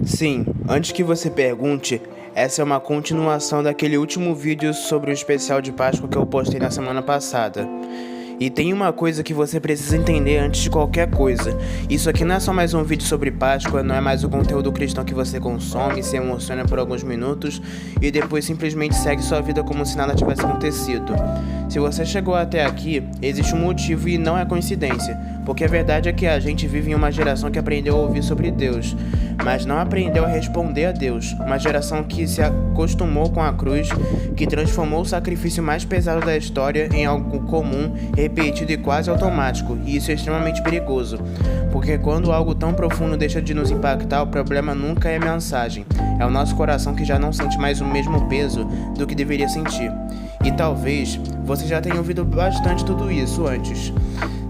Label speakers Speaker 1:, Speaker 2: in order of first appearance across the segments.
Speaker 1: Sim, antes que você pergunte, essa é uma continuação daquele último vídeo sobre o especial de Páscoa que eu postei na semana passada. E tem uma coisa que você precisa entender antes de qualquer coisa. Isso aqui não é só mais um vídeo sobre Páscoa, não é mais o conteúdo cristão que você consome, se emociona por alguns minutos e depois simplesmente segue sua vida como se nada tivesse acontecido. Se você chegou até aqui, existe um motivo e não é coincidência, porque a verdade é que a gente vive em uma geração que aprendeu a ouvir sobre Deus, mas não aprendeu a responder a Deus. Uma geração que se acostumou com a cruz, que transformou o sacrifício mais pesado da história em algo comum, repetido e quase automático, e isso é extremamente perigoso, porque quando algo tão profundo deixa de nos impactar, o problema nunca é a mensagem, é o nosso coração que já não sente mais o mesmo peso do que deveria sentir. E talvez você já tenha ouvido bastante tudo isso antes.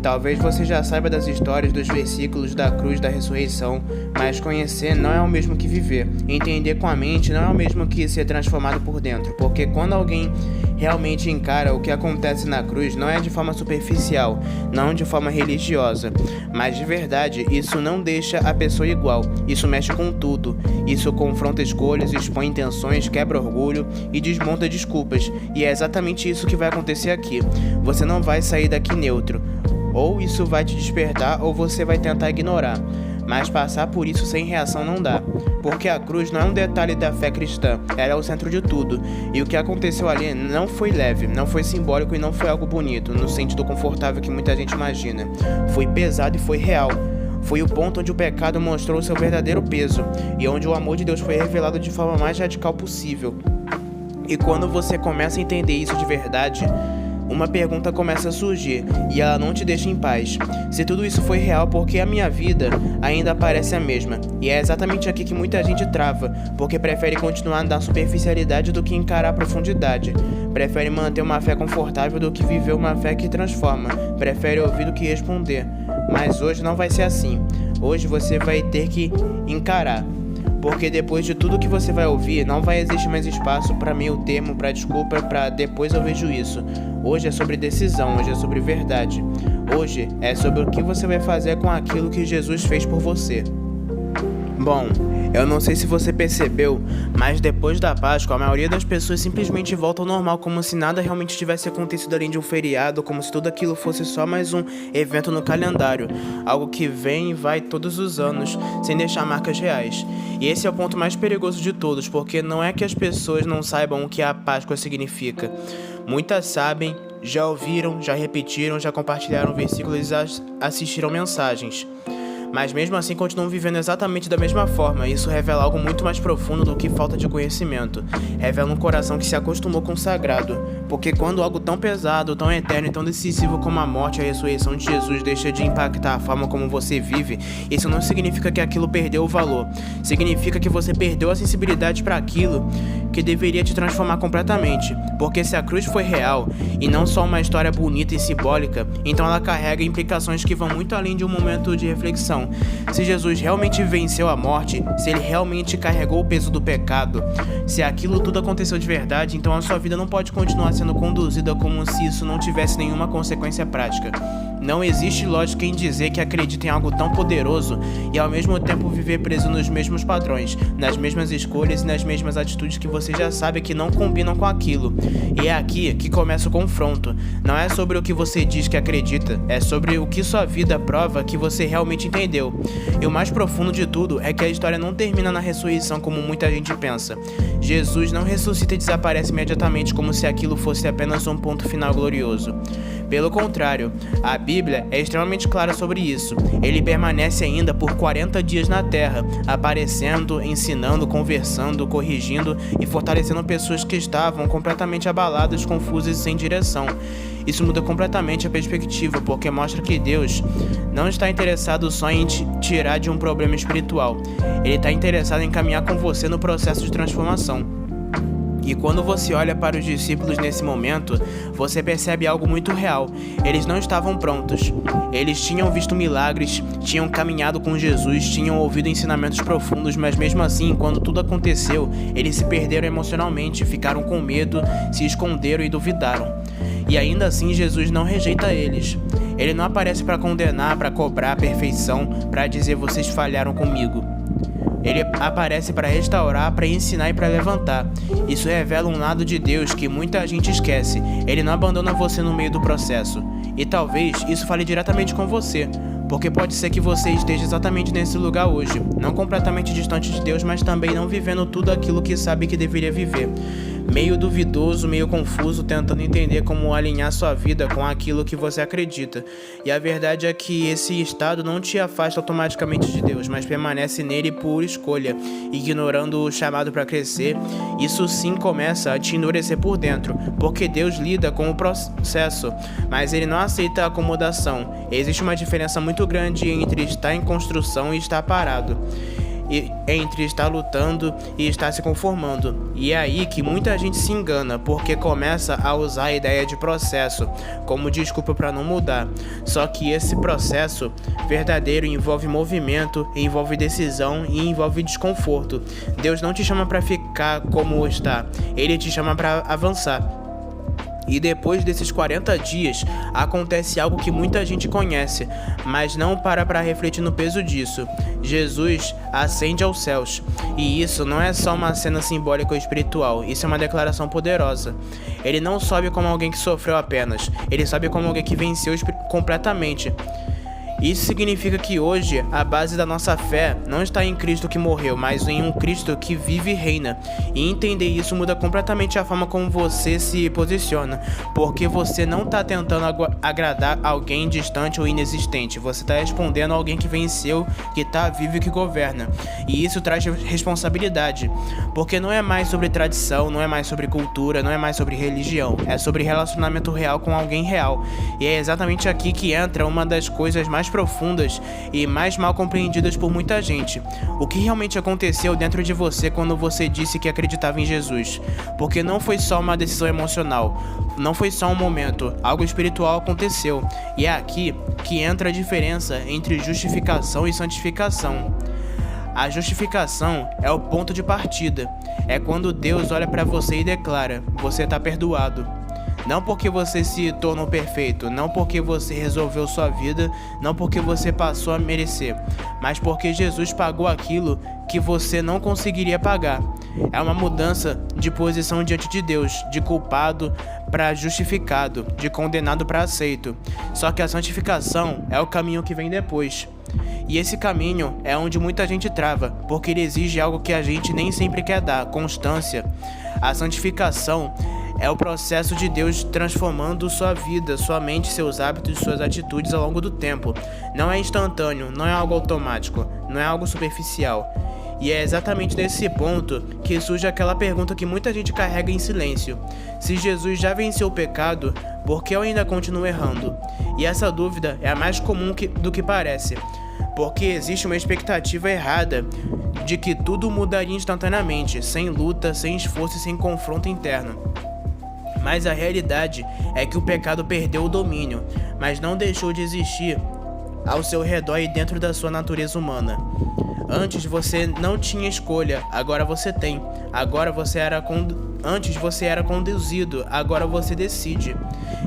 Speaker 1: Talvez você já saiba das histórias, dos versículos da cruz, da ressurreição, mas conhecer não é o mesmo que viver. Entender com a mente não é o mesmo que ser transformado por dentro, porque quando alguém realmente encara o que acontece na cruz, não é de forma superficial, não de forma religiosa, mas de verdade, isso não deixa a pessoa igual, isso mexe com tudo, isso confronta escolhas, expõe intenções, quebra orgulho e desmonta desculpas, e é exatamente isso que vai acontecer aqui. Você não vai sair daqui neutro. Ou isso vai te despertar ou você vai tentar ignorar, mas passar por isso sem reação não dá, porque a cruz não é um detalhe da fé cristã, ela é o centro de tudo, e o que aconteceu ali não foi leve, não foi simbólico e não foi algo bonito, no sentido confortável que muita gente imagina, foi pesado e foi real. Foi o ponto onde o pecado mostrou seu verdadeiro peso, e onde o amor de Deus foi revelado de forma mais radical possível. E quando você começa a entender isso de verdade, uma pergunta começa a surgir, e ela não te deixa em paz. Se tudo isso foi real, por que a minha vida ainda parece a mesma? E é exatamente aqui que muita gente trava, porque prefere continuar na superficialidade do que encarar a profundidade. Prefere manter uma fé confortável do que viver uma fé que transforma. Prefere ouvir do que responder. Mas hoje não vai ser assim. Hoje você vai ter que encarar. Porque depois de tudo que você vai ouvir, não vai existir mais espaço para meio termo, para desculpa, para depois eu vejo isso. Hoje é sobre decisão, hoje é sobre verdade. Hoje é sobre o que você vai fazer com aquilo que Jesus fez por você. Bom, eu não sei se você percebeu, mas depois da Páscoa, a maioria das pessoas simplesmente volta ao normal, como se nada realmente tivesse acontecido além de um feriado, como se tudo aquilo fosse só mais um evento no calendário, algo que vem e vai todos os anos, sem deixar marcas reais. E esse é o ponto mais perigoso de todos, porque não é que as pessoas não saibam o que a Páscoa significa. Muitas sabem, já ouviram, já repetiram, já compartilharam versículos e assistiram mensagens. Mas mesmo assim continuam vivendo exatamente da mesma forma. Isso revela algo muito mais profundo do que falta de conhecimento. Revela um coração que se acostumou com o sagrado. Porque quando algo tão pesado, tão eterno e tão decisivo como a morte e a ressurreição de Jesus deixa de impactar a forma como você vive, isso não significa que aquilo perdeu o valor. Significa que você perdeu a sensibilidade para aquilo que deveria te transformar completamente. Porque se a cruz foi real e não só uma história bonita e simbólica, então ela carrega implicações que vão muito além de um momento de reflexão. Se Jesus realmente venceu a morte, se ele realmente carregou o peso do pecado, se aquilo tudo aconteceu de verdade, então a sua vida não pode continuar sendo conduzida como se isso não tivesse nenhuma consequência prática. Não existe lógica em dizer que acredita em algo tão poderoso e ao mesmo tempo viver preso nos mesmos padrões, nas mesmas escolhas e nas mesmas atitudes que você já sabe que não combinam com aquilo. E é aqui que começa o confronto. Não é sobre o que você diz que acredita, é sobre o que sua vida prova que você realmente entendeu. E o mais profundo de tudo é que a história não termina na ressurreição como muita gente pensa. Jesus não ressuscita e desaparece imediatamente como se aquilo fosse apenas um ponto final glorioso. Pelo contrário, a Bíblia é extremamente clara sobre isso. Ele permanece ainda por 40 dias na terra, aparecendo, ensinando, conversando, corrigindo e fortalecendo pessoas que estavam completamente abaladas, confusas e sem direção. Isso muda completamente a perspectiva, porque mostra que Deus não está interessado só em te tirar de um problema espiritual. Ele está interessado em caminhar com você no processo de transformação. E quando você olha para os discípulos nesse momento, você percebe algo muito real. Eles não estavam prontos. Eles tinham visto milagres, tinham caminhado com Jesus, tinham ouvido ensinamentos profundos, mas mesmo assim, quando tudo aconteceu, eles se perderam emocionalmente, ficaram com medo, se esconderam e duvidaram. E ainda assim, Jesus não rejeita eles. Ele não aparece para condenar, para cobrar a perfeição, para dizer vocês falharam comigo. Ele aparece para restaurar, para ensinar e para levantar. Isso revela um lado de Deus que muita gente esquece. Ele não abandona você no meio do processo. E talvez isso fale diretamente com você, porque pode ser que você esteja exatamente nesse lugar hoje, não completamente distante de Deus, mas também não vivendo tudo aquilo que sabe que deveria viver. Meio duvidoso, meio confuso, tentando entender como alinhar sua vida com aquilo que você acredita. E a verdade é que esse estado não te afasta automaticamente de Deus, mas permanece nele por escolha, ignorando o chamado para crescer. Isso sim começa a te endurecer por dentro, porque Deus lida com o processo, mas ele não aceita a acomodação. Existe uma diferença muito grande entre estar em construção e estar parado, entre estar lutando e estar se conformando. E é aí que muita gente se engana, porque começa a usar a ideia de processo como desculpa para não mudar. Só que esse processo verdadeiro envolve movimento, envolve decisão e envolve desconforto. Deus não te chama para ficar como está, ele te chama para avançar. E depois desses 40 dias, acontece algo que muita gente conhece, mas não para refletir no peso disso. Jesus ascende aos céus. E isso não é só uma cena simbólica ou espiritual, isso é uma declaração poderosa. Ele não sobe como alguém que sofreu apenas, ele sobe como alguém que venceu completamente. Isso significa que hoje a base da nossa fé não está em Cristo que morreu, mas em um Cristo que vive e reina. E entender isso muda completamente a forma como você se posiciona, porque você não está tentando agradar alguém distante ou inexistente, você está respondendo a alguém que venceu, que está vivo e que governa. E isso traz responsabilidade, porque não é mais sobre tradição, não é mais sobre cultura, não é mais sobre religião, é sobre relacionamento real com alguém real. E é exatamente aqui que entra uma das coisas mais profundas e mais mal compreendidas por muita gente. O que realmente aconteceu dentro de você quando você disse que acreditava em Jesus? Porque não foi só uma decisão emocional, não foi só um momento, algo espiritual aconteceu. E é aqui que entra a diferença entre justificação e santificação. A justificação é o ponto de partida. É quando Deus olha para você e declara: você está perdoado. Não porque você se tornou perfeito, não porque você resolveu sua vida, não porque você passou a merecer, mas porque Jesus pagou aquilo que você não conseguiria pagar. É uma mudança de posição diante de Deus, de culpado para justificado, de condenado para aceito. Só que a santificação é o caminho que vem depois. E esse caminho é onde muita gente trava, porque ele exige algo que a gente nem sempre quer dar: constância. A santificação é o processo de Deus transformando sua vida, sua mente, seus hábitos, suas atitudes ao longo do tempo. Não é instantâneo, não é algo automático, não é algo superficial. E é exatamente nesse ponto que surge aquela pergunta que muita gente carrega em silêncio: se Jesus já venceu o pecado, por que eu ainda continuo errando? E essa dúvida é a mais comum do que parece, porque existe uma expectativa errada de que tudo mudaria instantaneamente, sem luta, sem esforço e sem confronto interno. Mas a realidade é que o pecado perdeu o domínio, mas não deixou de existir ao seu redor e dentro da sua natureza humana. Antes você não tinha escolha, agora você tem. Antes você era conduzido, agora você decide.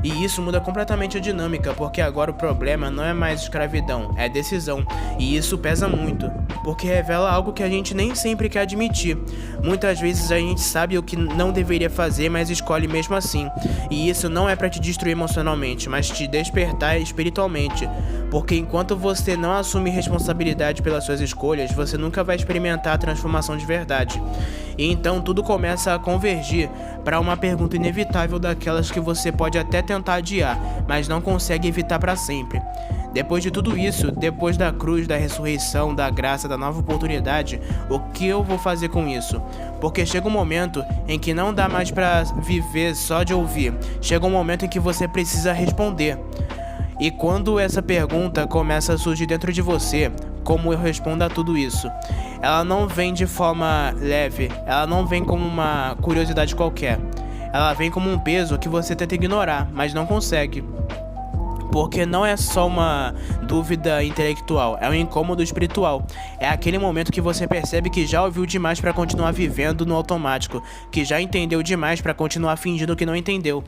Speaker 1: E isso muda completamente a dinâmica, porque agora o problema não é mais escravidão, é decisão. E isso pesa muito, porque revela algo que a gente nem sempre quer admitir. Muitas vezes a gente sabe o que não deveria fazer, mas escolhe mesmo assim. E isso não é para te destruir emocionalmente, mas te despertar espiritualmente. Porque enquanto você não assume responsabilidade pelas suas escolhas, você nunca vai experimentar a transformação de verdade. E então tudo começa a convergir para uma pergunta inevitável, daquelas que você pode até tentar adiar, mas não consegue evitar para sempre. Depois de tudo isso, depois da cruz, da ressurreição, da graça, da nova oportunidade, o que eu vou fazer com isso? Porque chega um momento em que não dá mais para viver só de ouvir. Chega um momento em que você precisa responder. E quando essa pergunta começa a surgir dentro de você, como eu respondo a tudo isso? Ela não vem de forma leve, ela não vem como uma curiosidade qualquer. Ela vem como um peso que você tenta ignorar, mas não consegue. Porque não é só uma dúvida intelectual, é um incômodo espiritual. É aquele momento que você percebe que já ouviu demais para continuar vivendo no automático, que já entendeu demais para continuar fingindo que não entendeu.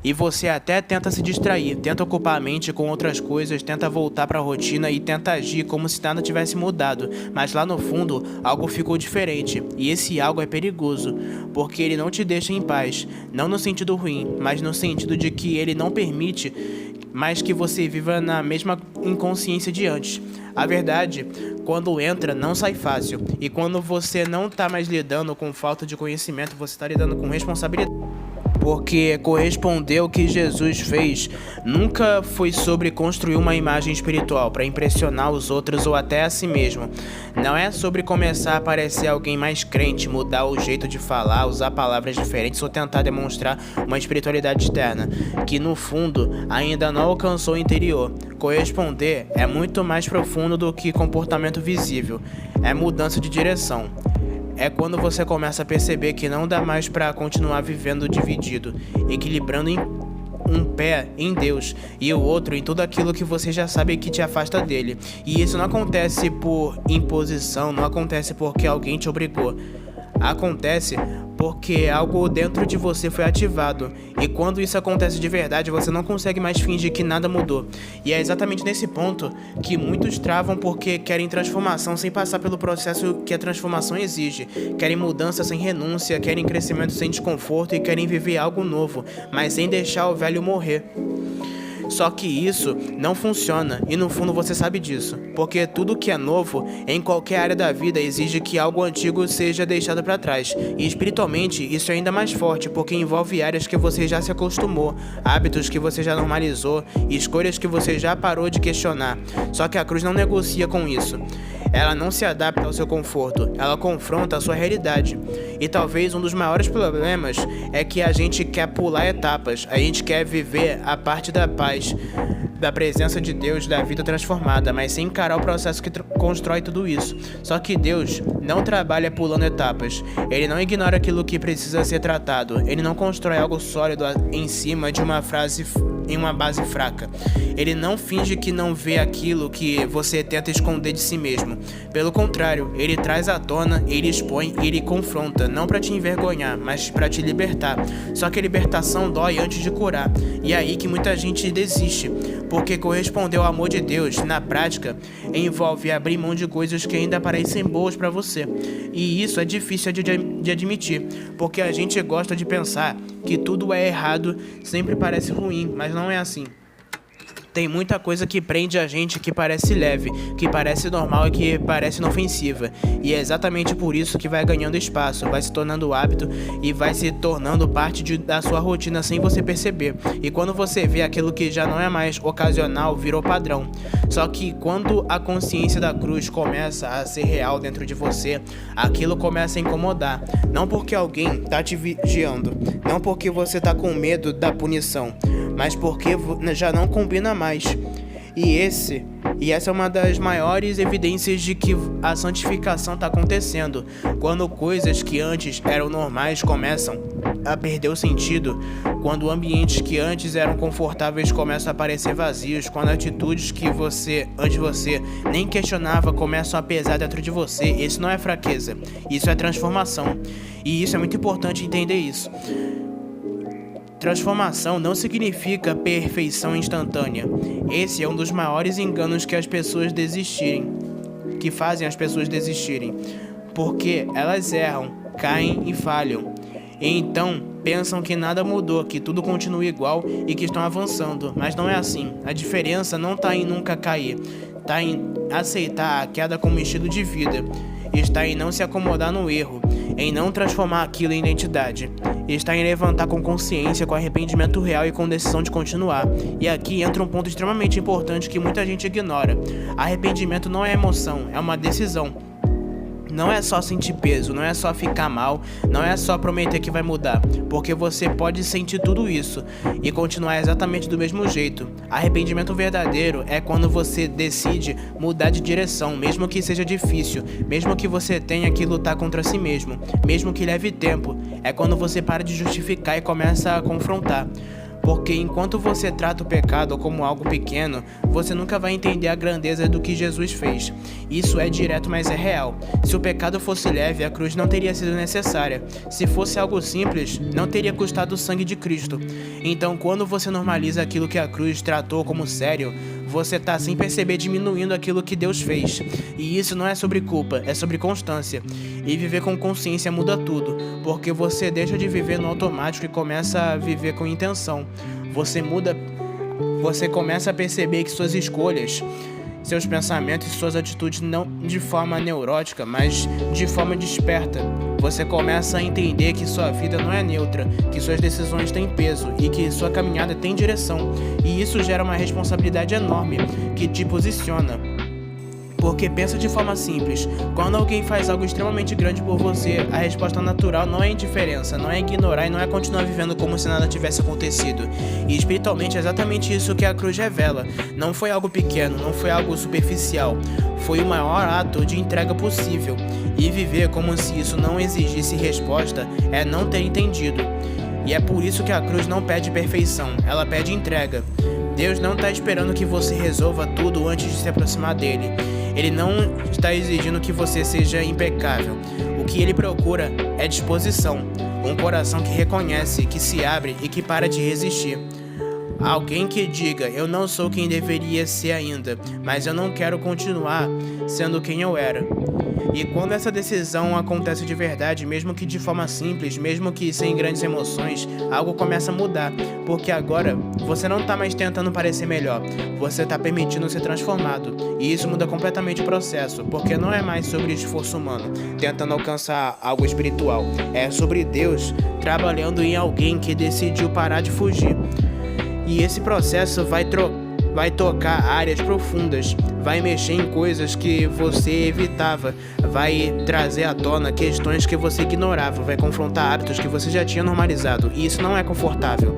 Speaker 1: E você até tenta se distrair, tenta ocupar a mente com outras coisas, tenta voltar para a rotina e tenta agir como se nada tivesse mudado, mas lá no fundo algo ficou diferente, e esse algo é perigoso, porque ele não te deixa em paz, não no sentido ruim, mas no sentido de que ele não permite mais que você viva na mesma inconsciência de antes. A verdade, quando entra, não sai fácil, e quando você não tá mais lidando com falta de conhecimento, você tá lidando com responsabilidade. Porque corresponder ao que Jesus fez nunca foi sobre construir uma imagem espiritual para impressionar os outros ou até a si mesmo. Não é sobre começar a parecer alguém mais crente, mudar o jeito de falar, usar palavras diferentes ou tentar demonstrar uma espiritualidade externa, que no fundo ainda não alcançou o interior. Corresponder é muito mais profundo do que comportamento visível, é mudança de direção. É quando você começa a perceber que não dá mais pra continuar vivendo dividido, equilibrando um pé em Deus e o outro em tudo aquilo que você já sabe que te afasta dele. E isso não acontece por imposição, não acontece porque alguém te obrigou. Acontece porque algo dentro de você foi ativado, e quando isso acontece de verdade, você não consegue mais fingir que nada mudou. E é exatamente nesse ponto que muitos travam, porque querem transformação sem passar pelo processo que a transformação exige, querem mudança sem renúncia, querem crescimento sem desconforto e querem viver algo novo, mas sem deixar o velho morrer. Só que isso não funciona, e no fundo você sabe disso, porque tudo que é novo em qualquer área da vida exige que algo antigo seja deixado para trás, e espiritualmente isso é ainda mais forte, porque envolve áreas que você já se acostumou, hábitos que você já normalizou, escolhas que você já parou de questionar. Só que a cruz não negocia com isso. Ela não se adapta ao seu conforto, ela confronta a sua realidade. E talvez um dos maiores problemas é que a gente quer pular etapas, a gente quer viver a parte da paz, da presença de Deus, da vida transformada, mas sem encarar o processo que constrói tudo isso. Só que Deus não trabalha pulando etapas, Ele não ignora aquilo que precisa ser tratado, Ele não constrói algo sólido em cima de uma frase em uma base fraca. Ele não finge que não vê aquilo que você tenta esconder de si mesmo. Pelo contrário, ele traz à tona, ele expõe e ele confronta, não para te envergonhar, mas para te libertar. Só que a libertação dói antes de curar. E é aí que muita gente desiste, porque corresponder ao amor de Deus, na prática, envolve abrir mão de coisas que ainda parecem boas para você. E isso é difícil de admitir, porque a gente gosta de pensar que tudo é errado, sempre parece ruim, mas não é assim. Tem muita coisa que prende a gente que parece leve, que parece normal e que parece inofensiva. E é exatamente por isso que vai ganhando espaço, vai se tornando hábito e vai se tornando parte da sua rotina sem você perceber. E quando você vê aquilo que já não é mais ocasional, virou padrão. Só que quando a consciência da cruz começa a ser real dentro de você, aquilo começa a incomodar. Não porque alguém tá te vigiando, não porque você tá com medo da punição, mas porque já não combina mais. E essa é uma das maiores evidências de que a santificação está acontecendo, quando coisas que antes eram normais começam a perder o sentido, quando ambientes que antes eram confortáveis começam a parecer vazios, quando atitudes que antes você nem questionava começam a pesar dentro de você. Isso não é fraqueza, isso é transformação, e isso é muito importante entender isso. Transformação não significa perfeição instantânea. Esse é um dos maiores enganos que fazem as pessoas desistirem, porque elas erram, caem e falham. E então pensam que nada mudou, que tudo continua igual e que estão avançando, mas não é assim. A diferença não está em nunca cair, está em aceitar a queda como estilo de vida, está em não se acomodar no erro, em não transformar aquilo em identidade, está em levantar com consciência, com arrependimento real e com decisão de continuar. E aqui entra um ponto extremamente importante que muita gente ignora. Arrependimento não é emoção, é uma decisão. Não é só sentir peso, não é só ficar mal, não é só prometer que vai mudar, porque você pode sentir tudo isso e continuar exatamente do mesmo jeito. Arrependimento verdadeiro é quando você decide mudar de direção, mesmo que seja difícil, mesmo que você tenha que lutar contra si mesmo, mesmo que leve tempo. É quando você para de justificar e começa a confrontar. Porque enquanto você trata o pecado como algo pequeno, você nunca vai entender a grandeza do que Jesus fez. Isso é direto, mas é real. Se o pecado fosse leve, a cruz não teria sido necessária. Se fosse algo simples, não teria custado o sangue de Cristo. Então, quando você normaliza aquilo que a cruz tratou como sério, você está sem perceber diminuindo aquilo que Deus fez. E isso não é sobre culpa, é sobre constância. E viver com consciência muda tudo, porque você deixa de viver no automático e começa a viver com intenção. Você começa a perceber que suas escolhas, seus pensamentos e suas atitudes não de forma neurótica, mas de forma desperta. Você começa a entender que sua vida não é neutra, que suas decisões têm peso e que sua caminhada tem direção. E isso gera uma responsabilidade enorme que te posiciona. Porque pensa de forma simples, quando alguém faz algo extremamente grande por você, a resposta natural não é indiferença, não é ignorar e não é continuar vivendo como se nada tivesse acontecido. E espiritualmente é exatamente isso que a cruz revela. Não foi algo pequeno, não foi algo superficial, foi o maior ato de entrega possível. E viver como se isso não exigisse resposta é não ter entendido. E é por isso que a cruz não pede perfeição, ela pede entrega. Deus não está esperando que você resolva tudo antes de se aproximar dele. Ele não está exigindo que você seja impecável. O que ele procura é disposição, um coração que reconhece, que se abre e que para de resistir. Alguém que diga, eu não sou quem deveria ser ainda, mas eu não quero continuar sendo quem eu era. E quando essa decisão acontece de verdade, mesmo que de forma simples, mesmo que sem grandes emoções, algo começa a mudar, porque agora você não está mais tentando parecer melhor, você está permitindo ser transformado, e isso muda completamente o processo, porque não é mais sobre esforço humano, tentando alcançar algo espiritual, é sobre Deus trabalhando em alguém que decidiu parar de fugir. E esse processo vai tocar áreas profundas, vai mexer em coisas que você evitava, vai trazer à tona questões que você ignorava, vai confrontar hábitos que você já tinha normalizado, e isso não é confortável.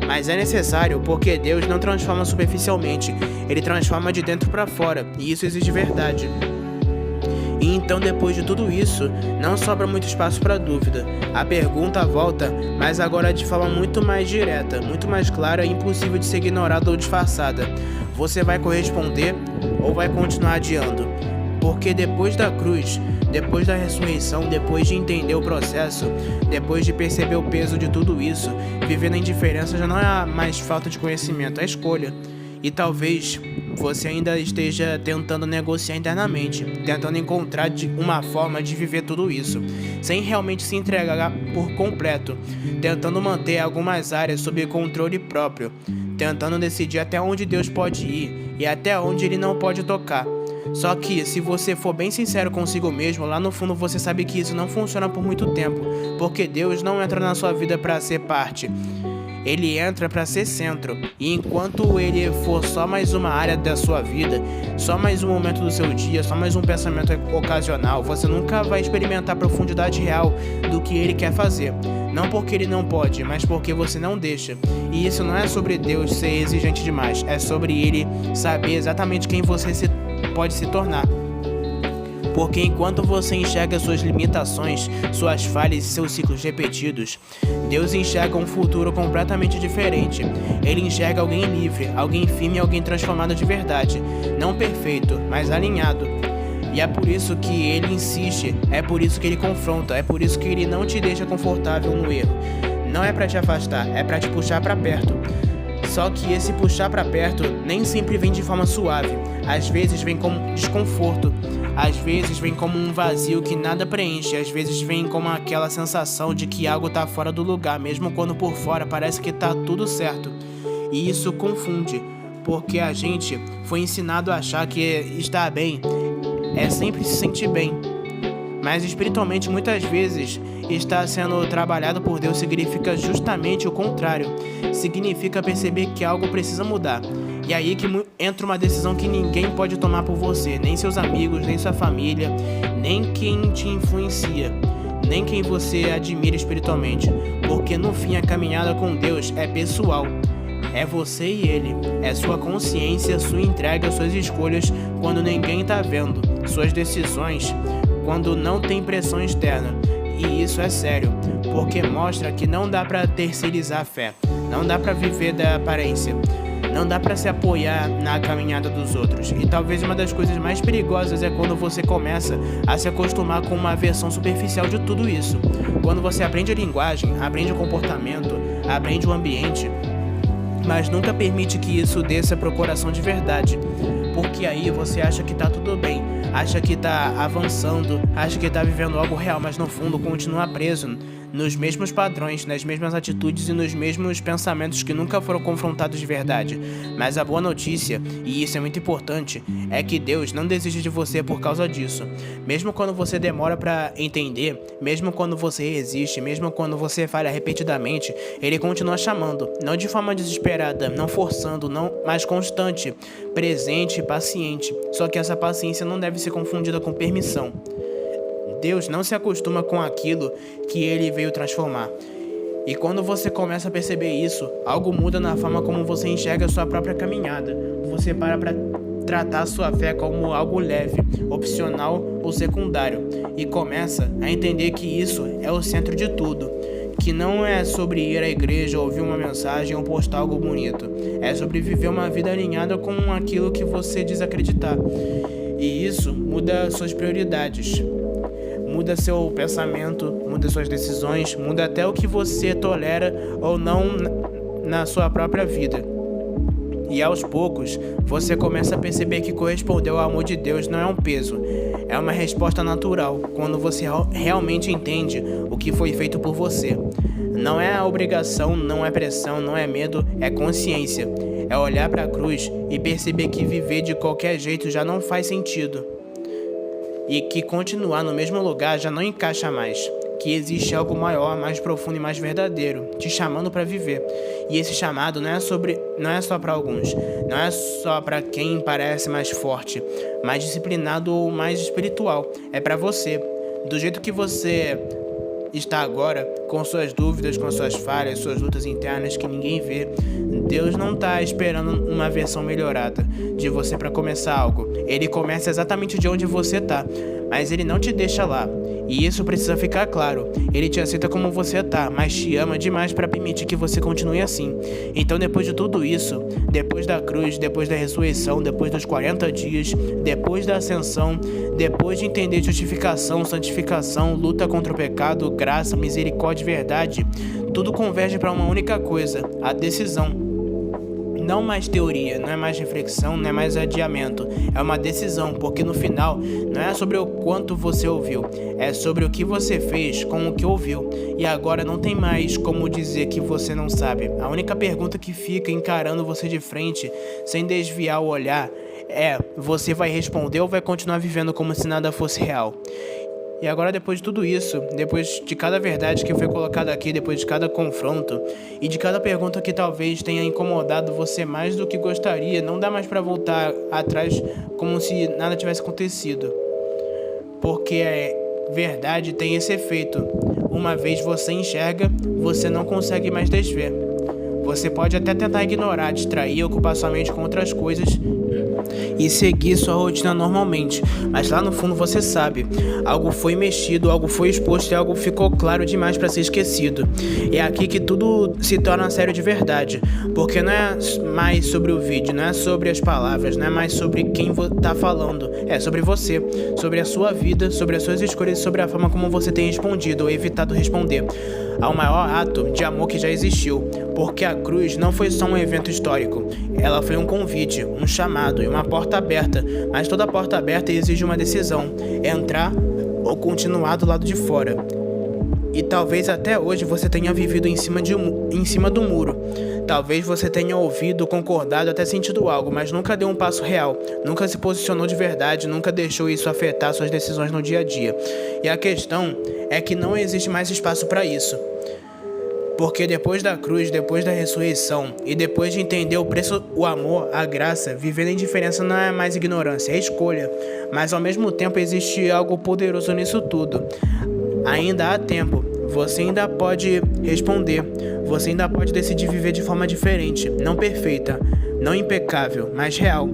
Speaker 1: Mas é necessário porque Deus não transforma superficialmente, Ele transforma de dentro para fora, e isso exige verdade. E então, depois de tudo isso, não sobra muito espaço para dúvida. A pergunta volta, mas agora de forma muito mais direta, muito mais clara e impossível de ser ignorada ou disfarçada. Você vai corresponder ou vai continuar adiando? Porque depois da cruz, depois da ressurreição, depois de entender o processo, depois de perceber o peso de tudo isso, viver na indiferença já não é mais falta de conhecimento, é escolha. E talvez você ainda esteja tentando negociar internamente, tentando encontrar uma forma de viver tudo isso, sem realmente se entregar por completo, tentando manter algumas áreas sob controle próprio, tentando decidir até onde Deus pode ir e até onde Ele não pode tocar. Só que, se você for bem sincero consigo mesmo, lá no fundo você sabe que isso não funciona por muito tempo, porque Deus não entra na sua vida para ser parte. Ele entra para ser centro, e enquanto ele for só mais uma área da sua vida, só mais um momento do seu dia, só mais um pensamento ocasional, você nunca vai experimentar a profundidade real do que ele quer fazer. Não porque ele não pode, mas porque você não deixa. E isso não é sobre Deus ser exigente demais, é sobre ele saber exatamente quem você pode se tornar. Porque enquanto você enxerga suas limitações, suas falhas e seus ciclos repetidos, Deus enxerga um futuro completamente diferente. Ele enxerga alguém livre, alguém firme e alguém transformado de verdade. Não perfeito, mas alinhado. E é por isso que ele insiste, é por isso que ele confronta, é por isso que ele não te deixa confortável no erro. Não é pra te afastar, é pra te puxar pra perto. Só que esse puxar pra perto nem sempre vem de forma suave. Às vezes vem como desconforto. Às vezes vem como um vazio que nada preenche. Às vezes vem como aquela sensação de que algo tá fora do lugar, mesmo quando por fora parece que tá tudo certo. E isso confunde, porque a gente foi ensinado a achar que estar bem é sempre se sentir bem. Mas espiritualmente, muitas vezes, estar sendo trabalhado por Deus significa justamente o contrário. Significa perceber que algo precisa mudar. E aí que entra uma decisão que ninguém pode tomar por você, nem seus amigos, nem sua família, nem quem te influencia, nem quem você admira espiritualmente. Porque no fim a caminhada com Deus é pessoal. É você e Ele, é sua consciência, sua entrega, suas escolhas quando ninguém tá vendo, suas decisões quando não tem pressão externa. E isso é sério, porque mostra que não dá pra terceirizar a fé, não dá pra viver da aparência, não dá pra se apoiar na caminhada dos outros. E talvez uma das coisas mais perigosas é quando você começa a se acostumar com uma versão superficial de tudo isso. Quando você aprende a linguagem, aprende o comportamento, aprende o ambiente, mas nunca permite que isso desça pro coração de verdade. Porque aí você acha que tá tudo bem, acha que tá avançando, acha que tá vivendo algo real, mas no fundo continua preso nos mesmos padrões, nas mesmas atitudes e nos mesmos pensamentos que nunca foram confrontados de verdade. Mas a boa notícia, e isso é muito importante, é que Deus não desiste de você por causa disso. Mesmo quando você demora pra entender, mesmo quando você resiste, mesmo quando você falha repetidamente, Ele continua chamando, não de forma desesperada, não forçando, não, mas constante, presente e paciente. Só que essa paciência não deve ser confundida com permissão. Deus não se acostuma com aquilo que Ele veio transformar. E quando você começa a perceber isso, algo muda na forma como você enxerga a sua própria caminhada. Você para tratar a sua fé como algo leve, opcional ou secundário. E começa a entender que isso é o centro de tudo. Que não é sobre ir à igreja, ouvir uma mensagem ou postar algo bonito. É sobre viver uma vida alinhada com aquilo que você diz acreditar. E isso muda suas prioridades. Muda seu pensamento, muda suas decisões, muda até o que você tolera ou não na sua própria vida. E aos poucos, você começa a perceber que corresponder ao amor de Deus não é um peso, é uma resposta natural, quando você realmente entende o que foi feito por você. Não é obrigação, não é pressão, não é medo, é consciência. É olhar para a cruz e perceber que viver de qualquer jeito já não faz sentido. E que continuar no mesmo lugar já não encaixa mais. Que existe algo maior, mais profundo e mais verdadeiro, te chamando para viver. E esse chamado não é só para alguns, não é só para quem parece mais forte, mais disciplinado ou mais espiritual. É para você, do jeito que você está agora, com suas dúvidas, com suas falhas, suas lutas internas que ninguém vê. Deus não está esperando uma versão melhorada de você para começar algo. Ele começa exatamente de onde você está, mas Ele não te deixa lá. E isso precisa ficar claro. Ele te aceita como você tá, mas te ama demais para permitir que você continue assim. Então, depois de tudo isso, depois da cruz, depois da ressurreição, depois dos 40 dias, depois da ascensão, depois de entender justificação, santificação, luta contra o pecado, graça, misericórdia e verdade, tudo converge para uma única coisa: a decisão. Não mais teoria, não é mais reflexão, não é mais adiamento. É uma decisão, porque no final não é sobre o quanto você ouviu, é sobre o que você fez com o que ouviu. E agora não tem mais como dizer que você não sabe. A única pergunta que fica encarando você de frente, sem desviar o olhar, é: você vai responder ou vai continuar vivendo como se nada fosse real? E agora, depois de tudo isso, depois de cada verdade que foi colocada aqui, depois de cada confronto e de cada pergunta que talvez tenha incomodado você mais do que gostaria, não dá mais pra voltar atrás como se nada tivesse acontecido. Porque a verdade tem esse efeito: uma vez você enxerga, você não consegue mais desver. Você pode até tentar ignorar, distrair, ocupar sua mente com outras coisas e seguir sua rotina normalmente, mas lá no fundo você sabe, algo foi mexido, algo foi exposto e algo ficou claro demais para ser esquecido. É aqui que tudo se torna sério de verdade, porque não é mais sobre o vídeo, não é sobre as palavras, não é mais sobre quem tá falando, é sobre você, sobre a sua vida, sobre as suas escolhas e sobre a forma como você tem respondido ou evitado responder ao maior ato de amor que já existiu, porque a cruz não foi só um evento histórico, ela foi um convite, um chamado e uma porta aberta, mas toda porta aberta exige uma decisão: entrar ou continuar do lado de fora. E talvez até hoje você tenha vivido em cima do muro. Talvez você tenha ouvido, concordado, até sentido algo, mas nunca deu um passo real, nunca se posicionou de verdade, nunca deixou isso afetar suas decisões no dia a dia. E a questão é que não existe mais espaço para isso. Porque depois da cruz, depois da ressurreição e depois de entender o preço, o amor, a graça, viver a indiferença não é mais ignorância, é escolha. Mas ao mesmo tempo existe algo poderoso nisso tudo. Ainda há tempo, você ainda pode responder, você ainda pode decidir viver de forma diferente, não perfeita, não impecável, mas real.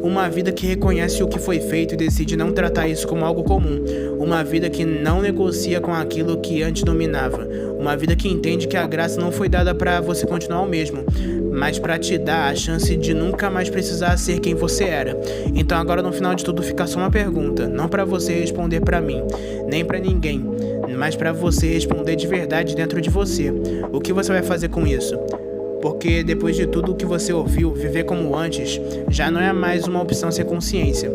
Speaker 1: Uma vida que reconhece o que foi feito e decide não tratar isso como algo comum. Uma vida que não negocia com aquilo que antes dominava. Uma vida que entende que a graça não foi dada para você continuar o mesmo, mas para te dar a chance de nunca mais precisar ser quem você era. Então agora no final de tudo fica só uma pergunta, não para você responder para mim, nem para ninguém, mas para você responder de verdade dentro de você. O que você vai fazer com isso? Porque depois de tudo o que você ouviu, viver como antes já não é mais uma opção sem consciência.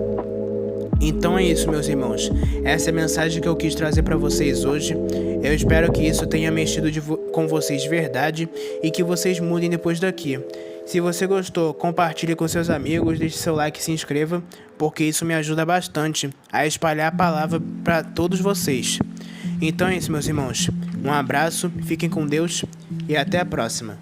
Speaker 1: Então é isso, meus irmãos. Essa é a mensagem que eu quis trazer para vocês hoje. Eu espero que isso tenha mexido com vocês de verdade e que vocês mudem depois daqui. Se você gostou, compartilhe com seus amigos, deixe seu like e se inscreva, porque isso me ajuda bastante a espalhar a palavra para todos vocês. Então é isso, meus irmãos. Um abraço, fiquem com Deus e até a próxima.